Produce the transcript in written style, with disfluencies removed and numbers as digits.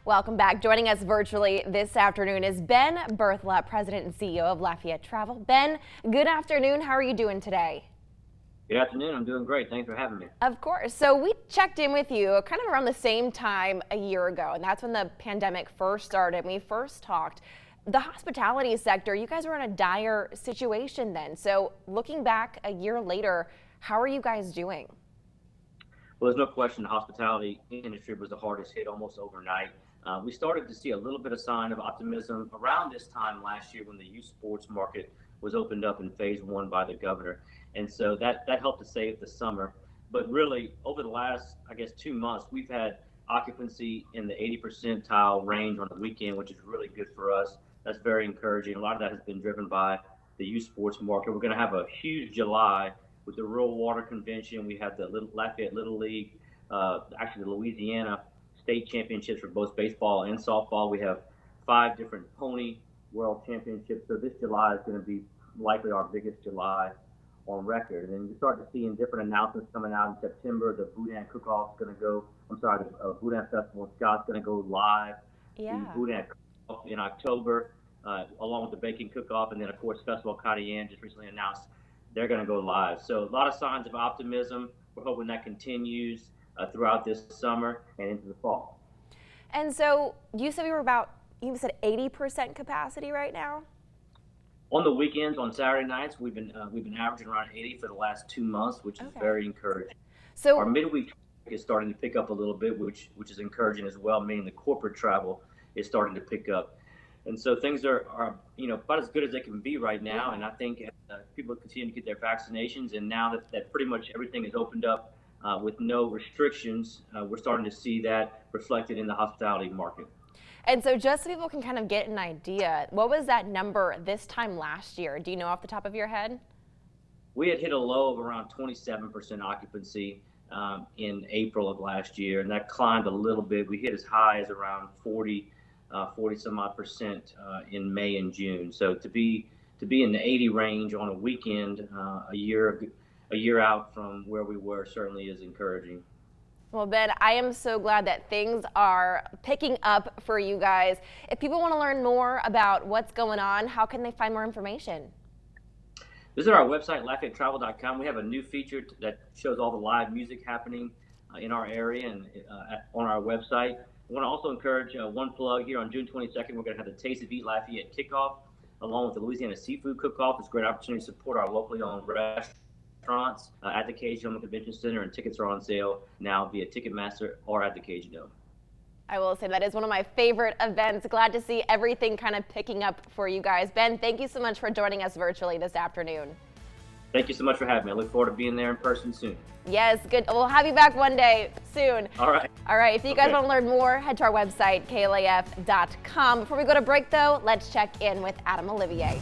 Welcome back. Joining us virtually this afternoon is Ben Berthla, President and CEO of Lafayette Travel. Ben, good afternoon. How are you doing today? Good afternoon. I'm doing great. Thanks for having me. Of course. So we checked in with you kind of around the same time a year ago, and that's when the pandemic first started. We first talked. The hospitality sector, you guys were in a dire situation then. So looking back a year later, how are you guys doing? Well, there's no question the hospitality industry was the hardest hit almost overnight. We started to see a little bit of sign of optimism around this time last year when the youth sports market was opened up in phase one by the governor. And so that helped to save the summer. But really, over the last, 2 months, we've had occupancy in the 80 percentile range on the weekend, which is really good for us. That's very encouraging. A lot of that has been driven by the youth sports market. We're going to have a huge July with the Rural Water Convention. We have the Lafayette Little League, actually the Louisiana State Championships for both baseball and softball. We have 5 different Pony World Championships. So this July is going to be likely our biggest July on record. And then you start to see in different announcements coming out in September, the Boudin Cook-Off is going to go, the Boudin Festival in Scott's going to go live. Yeah. The Boudin Cook-Off in October, along with the Baking Cook-Off. And then, of course, Festival Cayenne just recently announced they're going to go live. So a lot of signs of optimism. We're hoping that continues throughout this summer and into the fall. And so you said you said 80% capacity right now? On the weekends, on Saturday nights, we've been averaging around 80 for the last 2 months, which is very encouraging. So our midweek is starting to pick up a little bit, which is encouraging as well, meaning the corporate travel is starting to pick up. And so things are about as good as they can be right now. And I think people continue to get their vaccinations, and now that pretty much everything is opened up with no restrictions, we're starting to see that reflected in the hospitality market. And so just so people can kind of get an idea, what was that number this time last year? Do you know off the top of your head? We had hit a low of around 27% occupancy in April of last year, and that climbed a little bit. We hit as high as around 40 some odd percent in May and June. So to be in the 80 range on a weekend a year out from where we were certainly is encouraging. Well, Ben, I am so glad that things are picking up for you guys. If people want to learn more about what's going on, how can they find more information? Visit our website, LafayetteTravel.com. We have a new feature that shows all the live music happening in our area and on our website. I want to also encourage one plug here on June 22nd. We're going to have the Taste of Eat Lafayette kickoff along with the Louisiana Seafood Cook-Off. It's a great opportunity to support our locally owned restaurants at the Cajun Dome Convention Center, and tickets are on sale now via Ticketmaster or at the Cajun Dome. I will say that is one of my favorite events. Glad to see everything kind of picking up for you guys. Ben, thank you so much for joining us virtually this afternoon. Thank you so much for having me. I look forward to being there in person soon. Yes, good. We'll have you back one day soon. All right. All right. If you guys want to learn more, head to our website, KLAF.com. Before we go to break, though, let's check in with Adam Olivier.